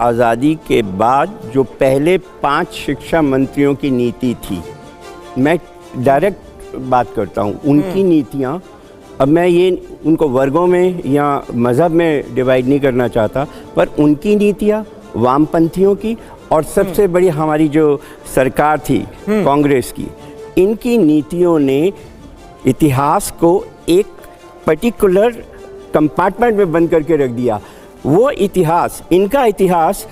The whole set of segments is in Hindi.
आज़ादी के बाद जो पहले 5 शिक्षा मंत्रियों की नीति थी, मैं डायरेक्ट बात करता हूँ, उनकी नीतियाँ, अब मैं ये उनको वर्गों में या मज़हब में डिवाइड नहीं करना चाहता, पर उनकी नीतियाँ वामपंथियों की और सबसे बड़ी हमारी जो सरकार थी कांग्रेस की, इनकी नीतियों ने इतिहास को एक पर्टिकुलर कंपार्टमेंट में बंद करके रख दिया। वो इतिहास, इनका इतिहास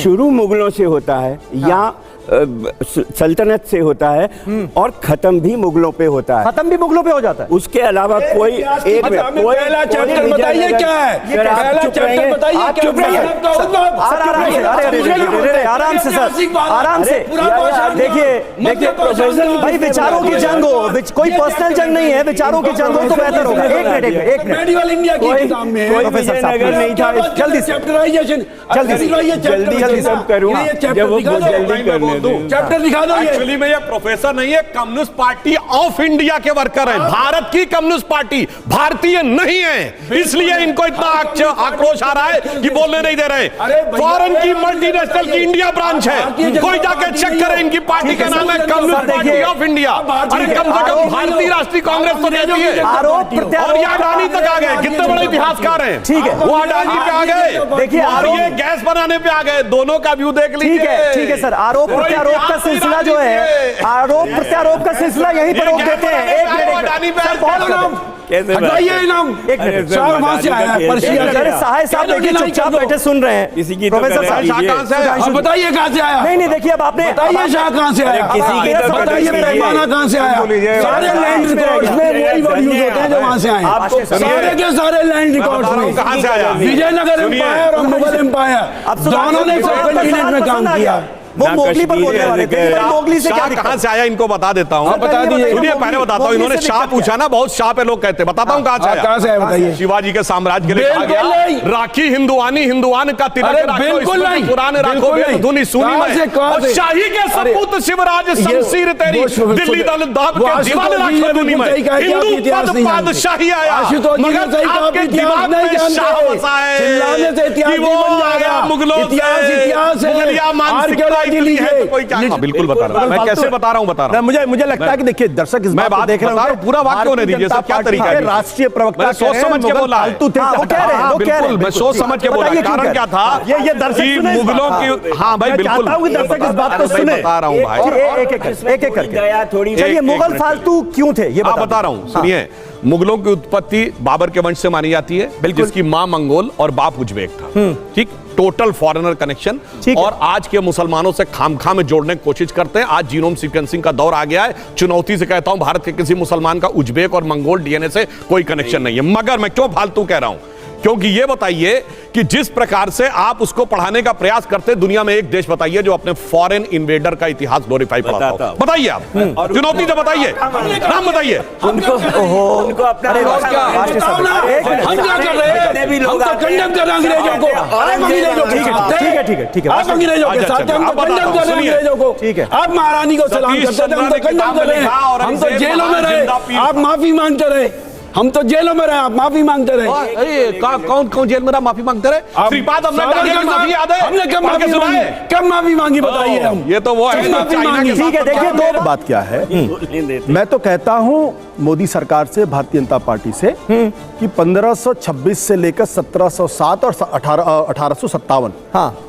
शुरू मुगलों से होता है या सल्तनत से होता है और खत्म भी मुगलों पे होता है। खत्म भी मुगलों पे हो जाता है। उसके अलावा कोई एक पहला चैप्टर बताइए क्या है? पहला चैप्टर बताइए क्या है? आराम से सर, आराम से। देखिए भाई, विचारों की जंग हो, कोई पर्सनल जंग नहीं है, विचारों की जंग हो तो बेहतर होगा। एक मिनट मेडिवल इंडिया की किताब में विजयनगर नहीं था, जल्दी चैप्टराइजेशन जल्दी सब करूंगा जब वो जल्दी करने चैप्टर दिखा दो। एक्चुअली में ये प्रोफेसर नहीं है, कम्युनिस्ट पार्टी ऑफ इंडिया के वर्कर हैं। भारत की कम्युनिस्ट पार्टी भारतीय नहीं है, इसलिए इनको इतना आक्रोश आ रहा है कि बोलने नहीं दे रहे। फॉरेन की मल्टीनेशनल की इंडिया ब्रांच है, कोई जाके चेक करे, इनकी पार्टी का नाम है कम्युनिस्ट पार्टी ऑफ इंडिया। अरे कम से कम भारतीय राष्ट्रीय कांग्रेस तो देती है। और ये अडानी तक आ गए, कितने बड़े इतिहासकार हैं। ठीक है, वो अडानी पे आ गए, देखिए, और ये गैस बनाने पे आ गए। दोनों का व्यू देख लीजिए। ठीक है सर, आरोप प्रत्यारोप का सिलसिला जो है, आरोप प्रत्यारोप का सिलसिला यहीं पर रोक देते हैं। एक मिनट कैसे इनाम वहां से आया है, साहब देखिए चुपचाप बैठे सुन रहे हैं। किसी की प्रोफेसर साहब बताइए कहां से आया? नहीं देखिए, अब आपने बताइए शाह कहां से आया, किसी की तो बताइए पैमाना कहां से आया। सारे लैंड रिकॉर्ड्स में वही वर्ड यूज होते हैं जो वहां से आए। सारे के सारे लैंड रिकॉर्ड्स में कहां से आया? विजयनगर एम्पायर और मुगल एम्पायर दोनों ने सबकंटिनेंट में काम किया। वो मोगली पर बोलने वाले थे, मोगली से क्या कहां से आया इनको बता देता हूं। बता दीजिए। सुनिए, पहले बताता हूं। इन्होंने शाह पूछा ना, बहुत शाह पे लोग कहते हैं। बताता हूं कहां से आया। कहां से आया बताइए। शिवाजी के साम्राज्य के लिए कहा गया, राखी हिंदुआनी हिंदुआन का तिलक राखो, पुराने राखो धुनी सुनी में, और शाही के सपूत शिवराज शमशीर तेरी दिल्ली दल दाब के दीवान राखो धुनी में, हिंदू पद पादशाही आया, मगर आपके दिमाग में शाह बसा है कि वो आया मुगलों से, मुगलिया मानसिकता है। बिल्कुल बता रहा हूं मैं, कैसे बता रहा हूं। मुझे लगता है कि देखिए दर्शक इस बात को देख रहे हैं, पूरा वाक्य होने दीजिए सर, क्या तरीका है। राष्ट्रीय प्रवक्ता सोच समझ के बोला है, वो कह रहे हैं, बिल्कुल मैं सोच समझ के बोला। कारण क्या था, ये दर्शक मुगलों की, हाँ भाई बिल्कुल दर्शक इस बात को सुने, बता रहा हूं भाई, एक करके। चलिए, मुगल फालतू क्यों थे ये बता रहा हूं। सुनिए, मुगलों की उत्पत्ति बाबर के वंश से मानी जाती है, जिसकी मां मंगोल और बाप उज्बेक था। ठीक, टोटल फॉरेनर कनेक्शन, और आज के मुसलमानों से खामखा में जोड़ने की कोशिश करते हैं। आज जीनोम सीक्वेंसिंग का दौर आ गया है। चुनौती से कहता हूं, भारत के किसी मुसलमान का उज्बेक और मंगोल डीएनए से कोई कनेक्शन नहीं है। मगर मैं क्यों फालतू कह रहा हूं, क्योंकि ये बताइए कि जिस प्रकार से आप उसको पढ़ाने का प्रयास करते, दुनिया में एक देश बताइए जो अपने फॉरेन इन्वेडर का इतिहास ग्लोरीफाई पढ़ाता हो। बताइए आप, चुनौती से बताइए, नाम बताइए उनको अपना हम क्या कर रहे हैं, हम तो कंडेम कर रहे हैं अंग्रेजों को। ठीक है, आप अंग्रेजों के साथ हम तो कंडेम कर रहे हैं अंग्रेजों को। ठीक है, आप महारानी को सलाम करते थे, हम तो कंडेम कर रहे हैं। हम तो जेलों में रहे, आप माफी मांगते रहे। हम तो जेलों में रहे, आप माफी मांगते रहे। कौन जेल में रहा, माफी मांगते रहे? श्रीपाद हमने माफी याद है, हमने कब माफी मांगी, कब माफी मांगी बताइए हम। ये तो वो है। ठीक है, देखिए दो बात क्या है। मैं तो कहता हूं मोदी सरकार से, भारतीय जनता पार्टी से, कि 1526 से लेकर 1707 और 1857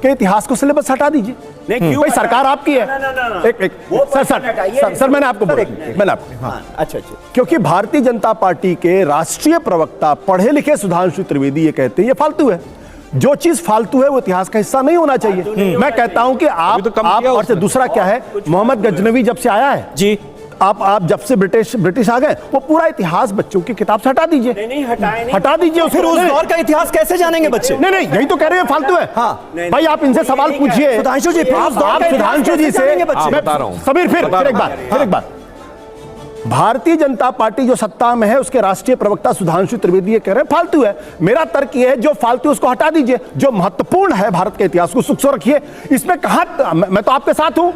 के इतिहास को सिलेबस हटा दीजिए। नहीं, भाई सरकार आपकी है। सर मैंने आपको बोला, अच्छा, क्योंकि भारतीय जनता पार्टी के राष्ट्रीय प्रवक्ता पढ़े लिखे सुधांशु त्रिवेदी ये कहते हैं ये फालतू है। जो चीज फालतू है वो इतिहास का हिस्सा नहीं होना चाहिए। मैं कहता हूं कि आप और से दूसरा क्या है, मोहम्मद गजनवी जब से आया है जी, आप जब से ब्रिटिश आ गए, वो पूरा इतिहास बच्चों की किताब से हटा दीजिए। नहीं, हटा दीजिए। फिर उस दौर का इतिहास कैसे जानेंगे बच्चे? नहीं, यही तो कह रहे हैं फालतू है। हाँ भाई, आप इनसे सवाल पूछिए सुधांशु जी, आप सुधांशु जी से। समीर, फिर एक बार भारतीय जनता पार्टी जो सत्ता में है उसके राष्ट्रीय प्रवक्ता सुधांशु त्रिवेदी ये कह रहे हैं फालतू है। मेरा तर्क ये है, जो फालतू उसको हटा दीजिए, जो महत्वपूर्ण है भारत के इतिहास को सुख से रखिए। इसमें कहां, मैं तो आपके साथ हूं।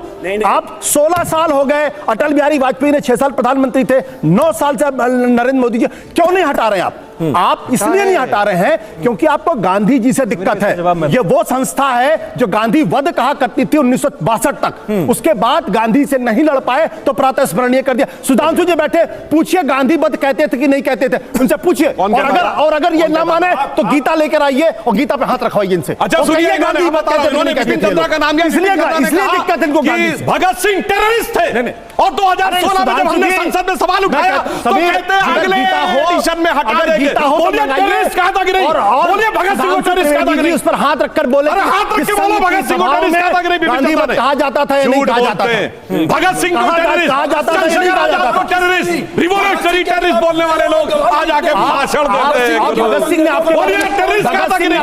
आप 16 साल हो गए, अटल बिहारी वाजपेयी ने 6 साल प्रधानमंत्री थे, 9 साल से नरेंद्र मोदी जी, क्यों नहीं हटा रहे आप? आप इसलिए नहीं हटा रहे हैं क्योंकि आपको गांधी जी से दिक्कत है। ये वो संस्था है जो गांधी वध कहा करती थी 1962 तक, उसके बाद गांधी से नहीं लड़ पाए तो प्रातः स्मरणीय कर दिया। सुधांशु जी बैठे, पूछिए गांधी वध कहते थे कि नहीं कहते थे, उनसे पूछिए। और अगर ये ना माने तो गीता लेकर आइए और गीता पे हाथ रखवाइए इनसे। अच्छा सुनिए, गांधी का नाम इसलिए दिक्कत इनको भगत सिंह टेररिस्ट थे और 2016 में जब हमने संसद में सवाल उठाया तो कहते हैं अगले एडिशन में हटा देंगे। बोलिए टेररिस्ट कहा था कि नहीं? बोलिए भगत सिंह को टेररिस्ट कहा था कि नहीं? उस पर हाथ रखकर बोले, अरे हाथ रख के बोलो भगत सिंह को टेररिस्ट कहा था कि नहीं? गांधी वध कहा जाता था या नहीं कहा जाता था? भगत सिंह को टेररिस्ट कहा जाता था या नहीं कहा जाता था? टेररिस्ट, रिवॉल्यूशनरी टेररिस्ट बोलने वाले लोग आज आके भाषण देते हैं। भगत सिंह ने आपके बोलिए टेररिस्ट कहा था कि नहीं?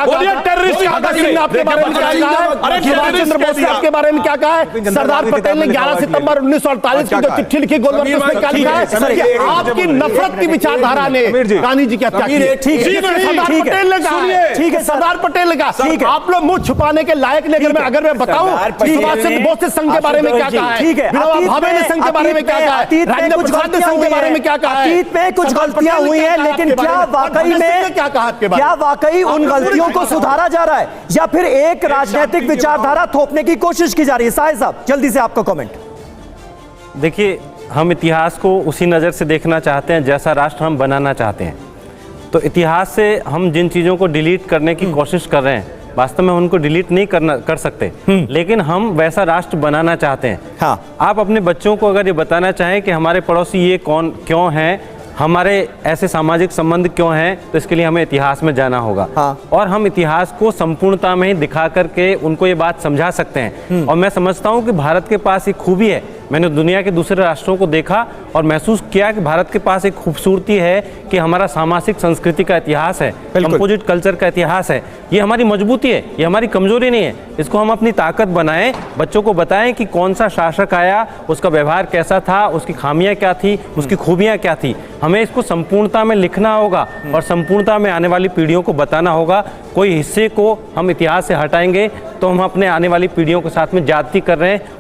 बोलिए टेररिस्ट कहा था कि नहीं? आपके बारे में क्या कहा है? अरे सुभाष चंद्र बोस ने आपके बारे में क्या कहा है? सरदार पटेल ने 11 सितंबर 1948 को जो चिट्ठी लिखी गोलवर्क, उसमें क्या लिखा है कि आपकी नफरत की विचारधारा ने गांधी जी की हत्या की। सरदार पटेल ने कहा, ठीक है, सरदार पटेल ने कहा। आप लोग मुंह छुपाने के लायक नहीं। अगर मैं बताऊं सुभाष चंद्र बोस ने संघ के बारे में क्या कहा है, विनोबा भावे ने संघ के बारे में क्या कहा है, राजेंद्र प्रसाद ने संघ के बारे में क्या कहा है, अतीत में कुछ गलतियां हुई हैं, लेकिन क्या वाकई में क्या कहा आपके बारे में? क्या वाकई उन गलतियों को सुधारा जा रहा है या फिर एक राजनीतिक विचारधारा थोपने की कोशिश की जा रही है? साहिब साहब जल्दी से आपका कमेंट। देखिए, हम इतिहास को उसी नज़र से देखना चाहते हैं जैसा राष्ट्र हम बनाना चाहते हैं। तो इतिहास से हम जिन चीज़ों को डिलीट करने की कोशिश कर रहे हैं, वास्तव में उनको डिलीट नहीं कर सकते, लेकिन हम वैसा राष्ट्र बनाना चाहते हैं। हाँ। आप अपने बच्चों को अगर ये बताना चाहें कि हमारे पड़ोसी ये कौन क्यों हैं, हमारे ऐसे सामाजिक संबंध क्यों हैं, तो इसके लिए हमें इतिहास में जाना होगा। हाँ। और हम इतिहास को संपूर्णता में ही दिखा करके उनको ये बात समझा सकते हैं। और मैं समझता हूँ कि भारत के पास एक खूबी है। मैंने दुनिया के दूसरे राष्ट्रों को देखा और महसूस किया कि भारत के पास एक खूबसूरती है कि हमारा सामाजिक संस्कृति का इतिहास है, कंपोजिट कल्चर का इतिहास है। ये हमारी मजबूती है, ये हमारी कमजोरी नहीं है। इसको हम अपनी ताकत बनाएं, बच्चों को बताएं कि कौन सा शासक आया, उसका व्यवहार कैसा था, उसकी खामियां क्या थी, उसकी खूबियां क्या थी। हमें इसको संपूर्णता में लिखना होगा और संपूर्णता में आने वाली पीढ़ियों को बताना होगा। कोई हिस्से को हम इतिहास से हटाएंगे तो हम अपने आने वाली पीढ़ियों के साथ में ज्यादती कर रहे हैं।